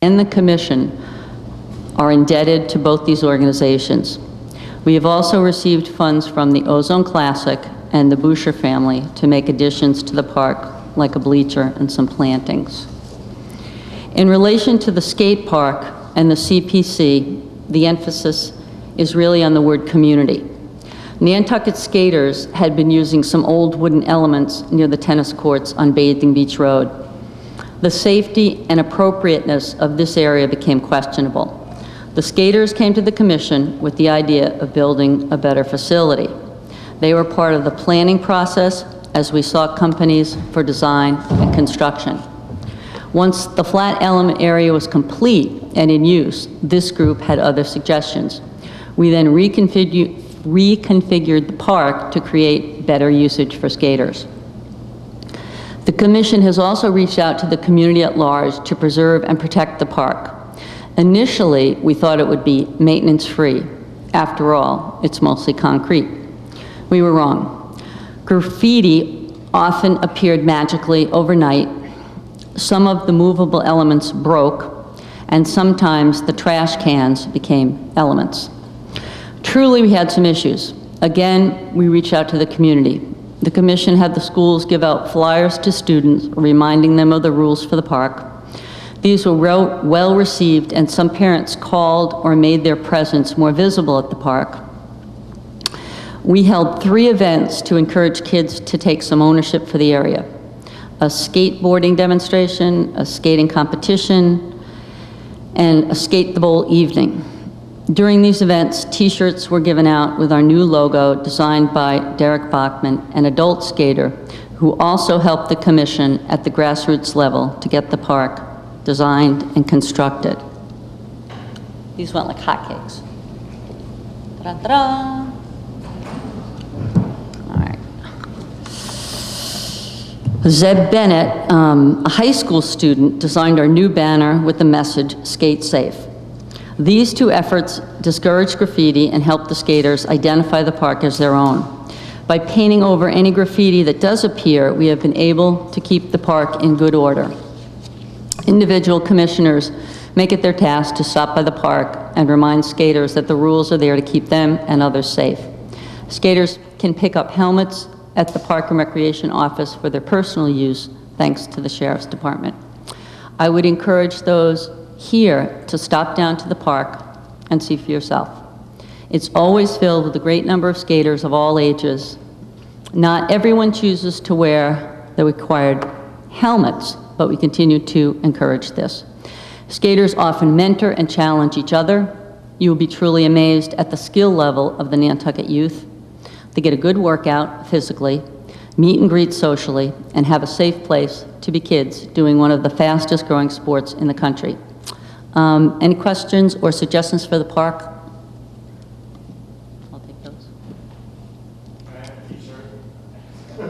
and the Commission are indebted to both these organizations. We have also received funds from the Ozone Classic and the Boucher family to make additions to the park, like a bleacher and some plantings. In relation to the skate park and the CPC, the emphasis is really on the word community. Nantucket skaters had been using some old wooden elements near the tennis courts on Bathing Beach Road. The safety and appropriateness of this area became questionable. The skaters came to the Commission with the idea of building a better facility. They were part of the planning process as we sought companies for design and construction. Once the flat element area was complete and in use, this group had other suggestions. We then reconfigured the park to create better usage for skaters. The Commission has also reached out to the community at large to preserve and protect the park. Initially, we thought it would be maintenance-free. After all, it's mostly concrete. We were wrong. Graffiti often appeared magically overnight. Some of the movable elements broke, and sometimes the trash cans became elements. Truly, we had some issues. Again, we reached out to the community. The Commission had the schools give out flyers to students, reminding them of the rules for the park. These were well received, and some parents called or made their presence more visible at the park. We held 3 events to encourage kids to take some ownership for the area: a skateboarding demonstration, a skating competition, and a Skate the Bowl evening. During these events, t-shirts were given out with our new logo designed by Derek Bachman, an adult skater who also helped the Commission at the grassroots level to get the park designed and constructed. These went like hotcakes. Ta-da-ta-da! All right. Zeb Bennett, a high school student, designed our new banner with the message, "Skate Safe." These 2 efforts discouraged graffiti and helped the skaters identify the park as their own. By painting over any graffiti that does appear, we have been able to keep the park in good order. Individual commissioners make it their task to stop by the park and remind skaters that the rules are there to keep them and others safe. Skaters can pick up helmets at the Park and Recreation office for their personal use, thanks to the Sheriff's Department. I would encourage those here to stop down to the park and see for yourself. It's always filled with a great number of skaters of all ages. Not everyone chooses to wear the required helmets, but we continue to encourage this. Skaters often mentor and challenge each other. You will be truly amazed at the skill level of the Nantucket youth. They get a good workout physically, meet and greet socially, and have a safe place to be kids doing one of the fastest growing sports in the country. Any questions or suggestions for the park? I'll take those.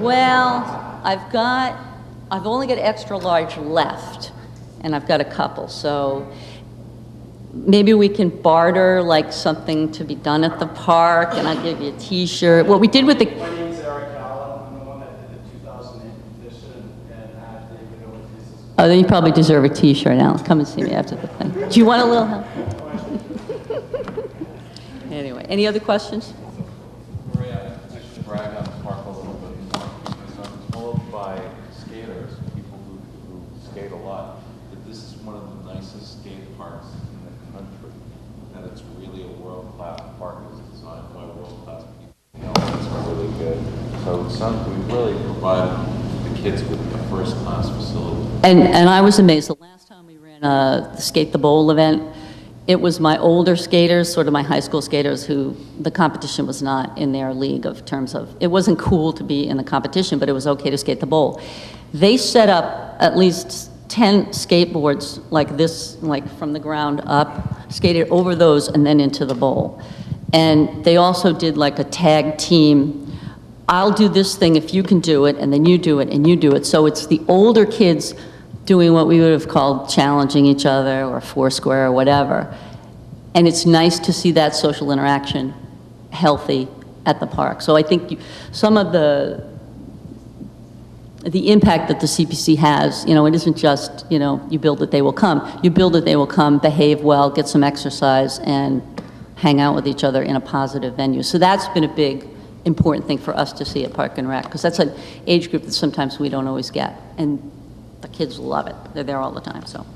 Well, I've only got extra large left, and I've got a couple, so maybe we can barter like something to be done at the park, and I'll give you a t-shirt. What we did with the... My name's Eric Allen. I'm the one that did the 2008 edition, and had David Ortiz. Oh, then you probably deserve a t-shirt, Alan. Come and see me after the thing. Do you want a little help? Anyway, any other questions? Maria, I should brag on the park a little bit more, because I'm told by skaters, people who skate a lot, that this is one of the nicest skate parks in the country, that it's really a world-class park. It's designed by world-class people. The elements are really good. So we really provided the kids with a first-class facility. And I was amazed. The last time we ran the Skate the Bowl event, it was my older skaters, sort of my high school skaters, who the competition was not in their league of terms of, it wasn't cool to be in the competition, but it was okay to skate the bowl. They set up at least 10 skateboards like this, like from the ground up, skated over those and then into the bowl. And they also did like a tag team. I'll do this thing if you can do it, and then you do it and you do it. So it's the older kids doing what we would have called challenging each other or foursquare or whatever. And it's nice to see that social interaction healthy at the park. So I think some of the the impact that the CPC has. You know, it isn't just, you know, you build it, they will come. You build it, they will come, behave well, get some exercise, and hang out with each other in a positive venue. So that's been a big, important thing for us to see at Park and Rec, because that's an age group that sometimes we don't always get. And the kids love it. They're there all the time, so.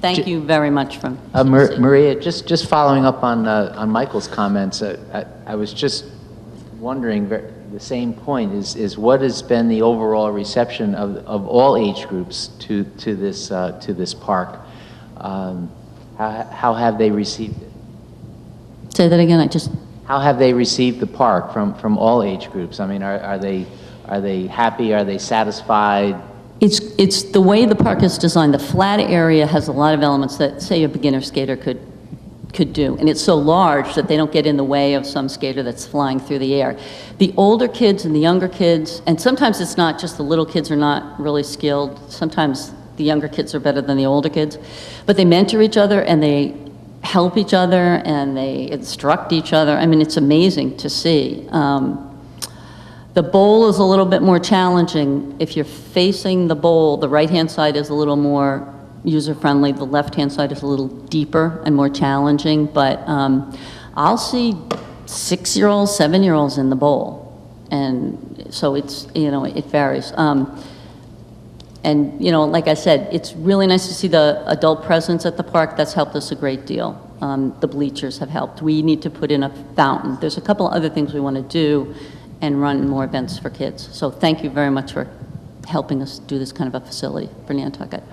Thank you very much from CPC. Maria, just following up on Michael's comments, I was just wondering, the same point is what has been the overall reception of all age groups to this park? How have they received it? Say that again, How have they received the park from all age groups? I mean, are they happy? Are they satisfied? It's the way the park is designed. The flat area has a lot of elements that, say, a beginner skater could do. And it's so large that they don't get in the way of some skater that's flying through the air. The older kids and the younger kids, and sometimes it's not just the little kids are not really skilled. Sometimes the younger kids are better than the older kids. But they mentor each other and they help each other and they instruct each other. I mean, it's amazing to see. The bowl is a little bit more challenging. If you're facing the bowl, the right-hand side is a little more user-friendly. The left-hand side is a little deeper and more challenging, but I'll see 6-year-olds, 7-year-olds in the bowl. And so it's, you know, it varies. And, you know, like I said, it's really nice to see the adult presence at the park. That's helped us a great deal. The bleachers have helped. We need to put in a fountain. There's a couple other things we want to do and run more events for kids. So thank you very much for helping us do this kind of a facility for Nantucket.